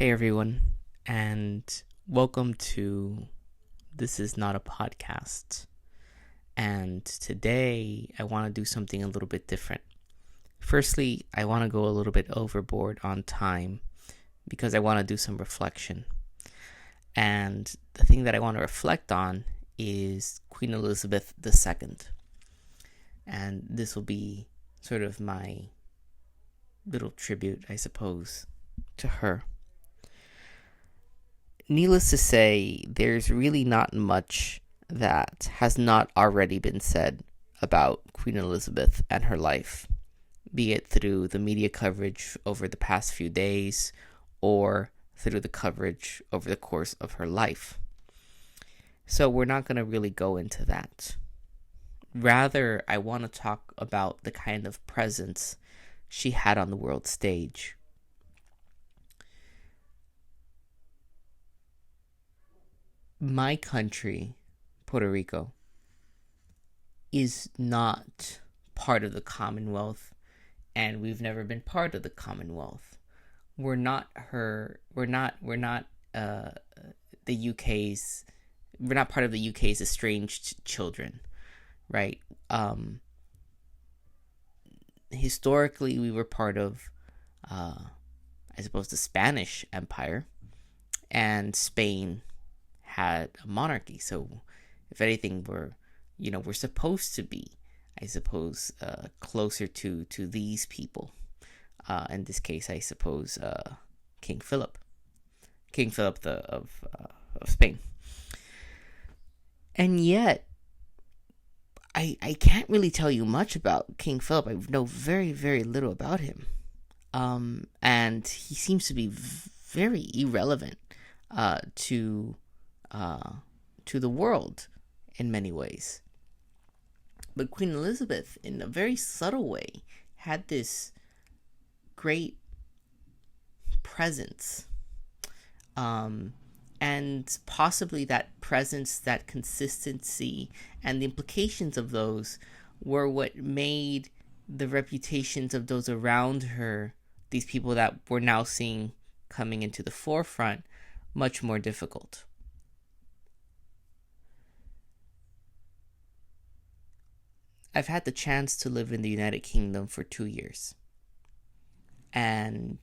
Hey everyone, and welcome to This Is Not a Podcast. And today I want to do something a little bit different. Firstly, I want to go a little bit overboard on time because I want to do some reflection. And the thing that I want to reflect on is Queen Elizabeth II. And this will be sort of my little tribute, I suppose, to her. Needless to say, there's really not much that has not already been said about Queen Elizabeth and her life, be it through the media coverage over the past few days or through the coverage over the course of her life. So we're not going to really go into that. Rather, I want to talk about the kind of presence she had on the world stage. My country, Puerto Rico, is not part of the Commonwealth, and we've never been part of the Commonwealth. We're not the UK's. We're not part of the UK's estranged children, right? Historically, we were part of, I suppose, the Spanish Empire, and Spain had a monarchy. So, if anything, we're supposed to be, I suppose, closer to these people. In this case, I suppose King Philip of Spain. And yet, I can't really tell you much about King Philip. I know very, very little about him. And he seems to be very irrelevant to the world in many ways. But Queen Elizabeth, in a very subtle way, had this great presence. And possibly that presence, that consistency, and the implications of those were what made the reputations of those around her, these people that we're now seeing coming into the forefront, much more difficult. I've had the chance to live in the United Kingdom for 2 years. And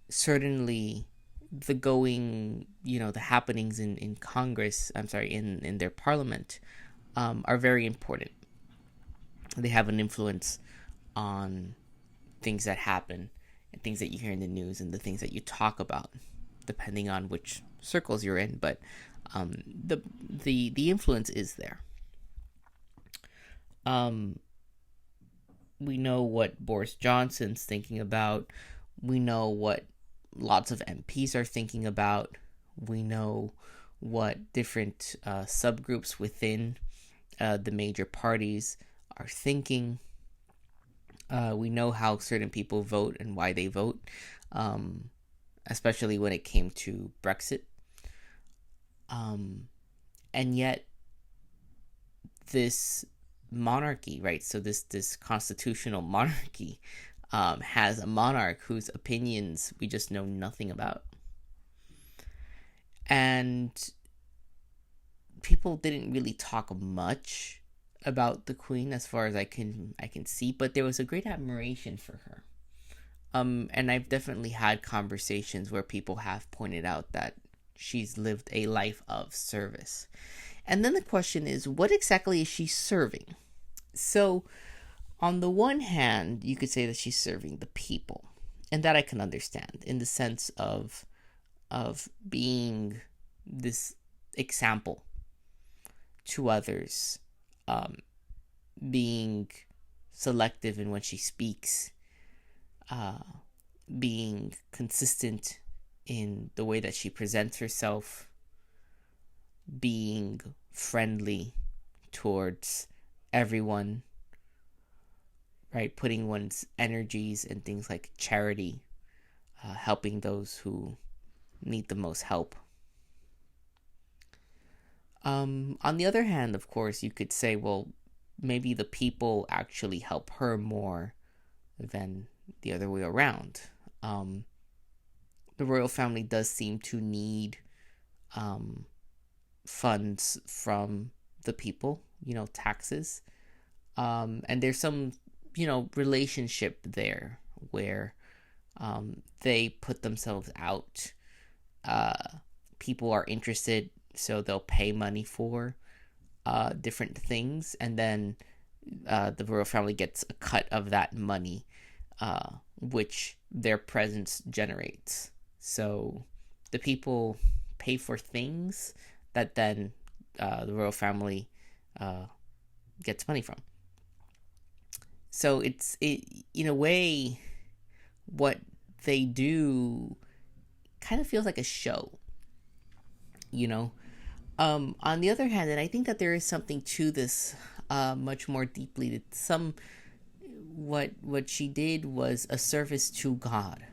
certainly the happenings in Congress, in their parliament, are very important. They have an influence on things that happen and things that you hear in the news and the things that you talk about, depending on which circles you're in. But the influence is there. We know what Boris Johnson's thinking about. We know what lots of MPs are thinking about. We know what different subgroups within the major parties are thinking. We know how certain people vote and why they vote, especially when it came to Brexit. And yet, this monarchy, right? So this constitutional monarchy has a monarch whose opinions we just know nothing about. And people didn't really talk much about the Queen as far as I can see, but there was a great admiration for her. And I've definitely had conversations where people have pointed out that she's lived a life of service. And then the question is, what exactly is she serving? So, on the one hand, you could say that she's serving the people, and that I can understand in the sense of being this example to others, being selective in when she speaks, being consistent in the way that she presents herself, being friendly towards everyone, right? Putting one's energies in things like charity, helping those who need the most help. On the other hand, of course, you could say, well, maybe the people actually help her more than the other way around. the royal family does seem to need um, funds from the people, taxes. And there's some, relationship there where they put themselves out. Uh, People are interested, so they'll pay money for different things, and then the royal family gets a cut of that money, which their presence generates. So the people pay for things that then the royal family uh, gets money from. So in a way, what they do kind of feels like a show, you know. On the other hand, and I think that there is something to this, much more deeply. That what she did was a service to God.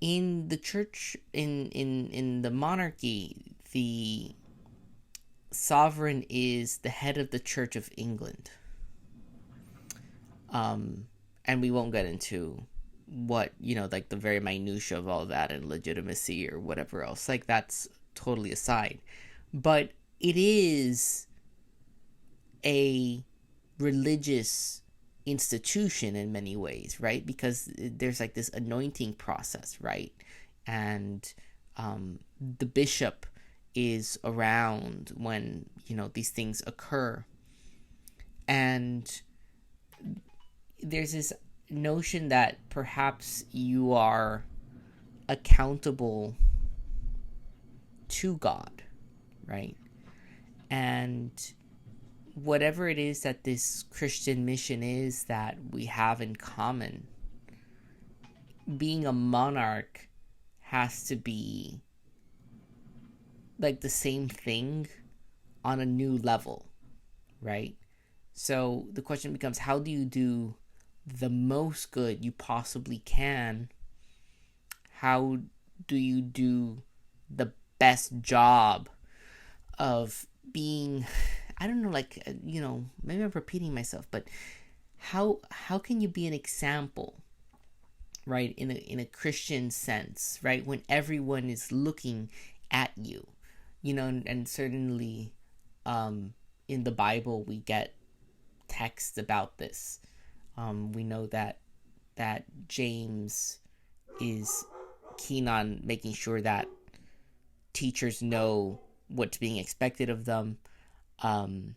In the church, in the monarchy, the sovereign is the head of the Church of England. And we won't get into what, like the very minutia of all that and legitimacy or whatever else. Like, that's totally aside. But it is a religious institution in many ways, right? Because there's like this anointing process, right? And the bishop is around when, these things occur. And there's this notion that perhaps you are accountable to God, right? And whatever it is that this Christian mission is that we have in common, being a monarch has to be like the same thing on a new level, right? So the question becomes, how do you do the most good you possibly can? How do you do the best job of being, I don't know, like, maybe I'm repeating myself, but how can you be an example, right, in a Christian sense, right, when everyone is looking at you, and certainly in the Bible we get texts about this. We know that James is keen on making sure that teachers know what's being expected of them. The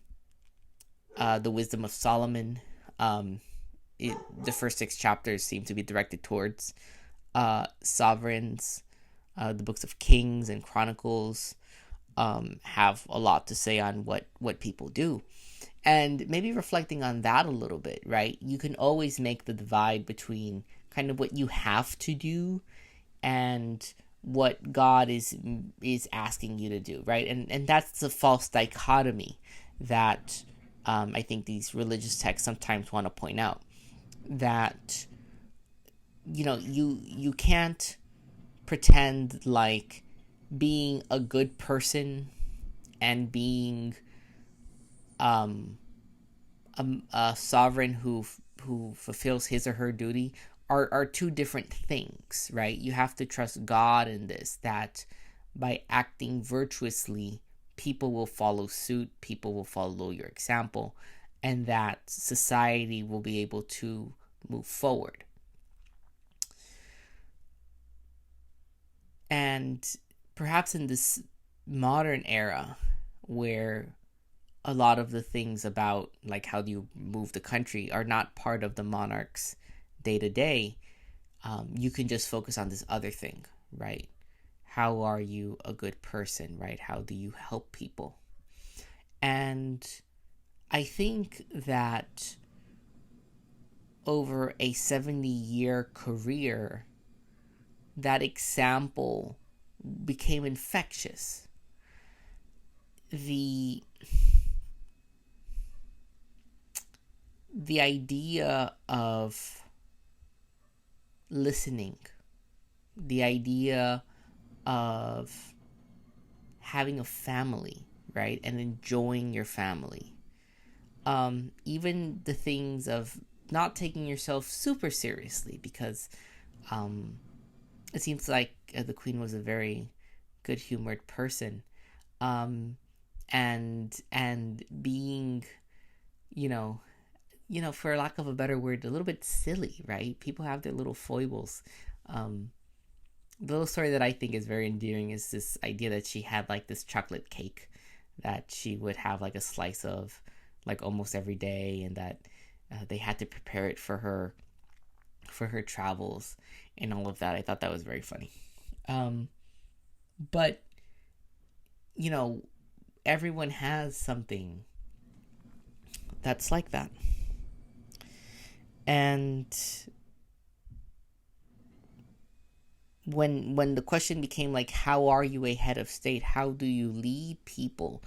Wisdom of Solomon, the first 6 chapters seem to be directed towards sovereigns. The books of Kings and Chronicles have a lot to say on what people do. And maybe reflecting on that a little bit, right? You can always make the divide between kind of what you have to do and what God is asking you to do, right? And that's the false dichotomy that I think these religious texts sometimes want to point out. That you can't pretend like being a good person and being a sovereign who fulfills his or her duty are two different things, right? You have to trust God in this, that by acting virtuously, people will follow suit, people will follow your example, and that society will be able to move forward. And perhaps in this modern era where a lot of the things about like how do you move the country are not part of the monarch's day to day, you can just focus on this other thing, right? How are you a good person, right? How do you help people? And I think that over a 70-year career, that example became infectious. The idea of listening, the idea of having a family, right, and enjoying your family, even the things of not taking yourself super seriously, because it seems like the queen was a very good humored person, um, and being, you know, for lack of a better word, a little bit silly, right? People have their little foibles. Um, the little story that I think is very endearing is this idea that she had like this chocolate cake that she would have like a slice of like almost every day, and that they had to prepare it for her travels and all of that. I thought that was very funny. Um, but you know, everyone has something that's like that, and when the question became like, how are you a head of state, how do you lead people,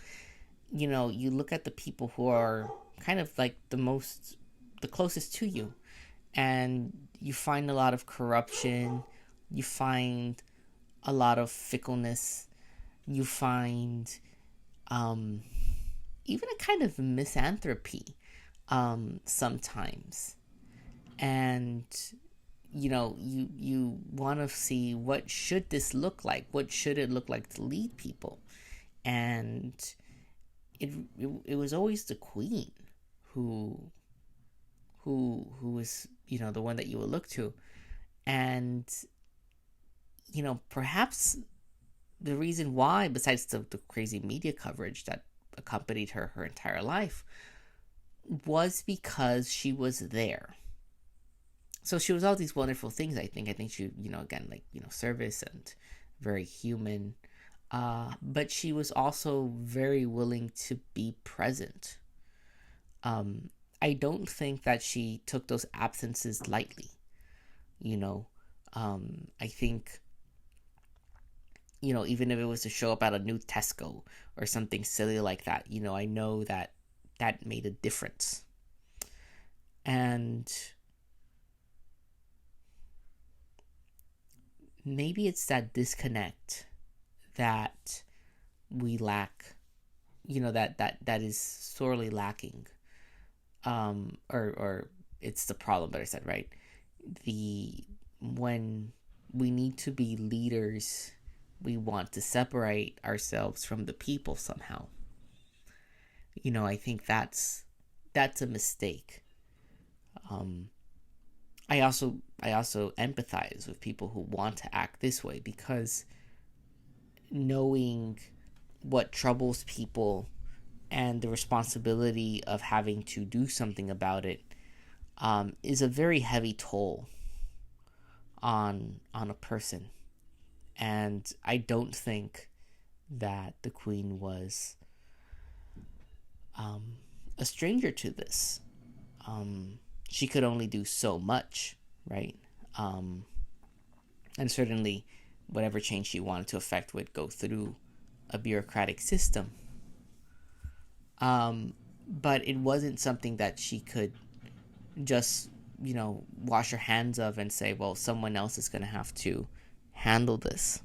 you look at the people who are kind of like the closest to you, and you find a lot of corruption, you find a lot of fickleness, you find um, even a kind of misanthropy sometimes. And you want to see, what should this look like, what should it look like to lead people. And it was always the queen who was, the one that you would look to. And perhaps the reason why, besides the crazy media coverage that accompanied her entire life, was because she was there. So she was all these wonderful things. I think she, again, like, service and very human. But she was also very willing to be present. um I don't think that she took those absences lightly. you know I think, even if it was to show up at a new Tesco or something silly like that, I know that that made a difference. And maybe it's that disconnect that we lack, that is sorely lacking. Or it's the problem, better said, right? The When we need to be leaders, we want to separate ourselves from the people somehow. I think that's a mistake. um I also empathize with people who want to act this way, because knowing what troubles people and the responsibility of having to do something about it is a very heavy toll on a person. And I don't think that the queen was um, a stranger to this. She could only do so much, right? Um, and certainly, whatever change she wanted to effect would go through a bureaucratic system. But it wasn't something that she could just, wash her hands of and say, well, someone else is going to have to handle this.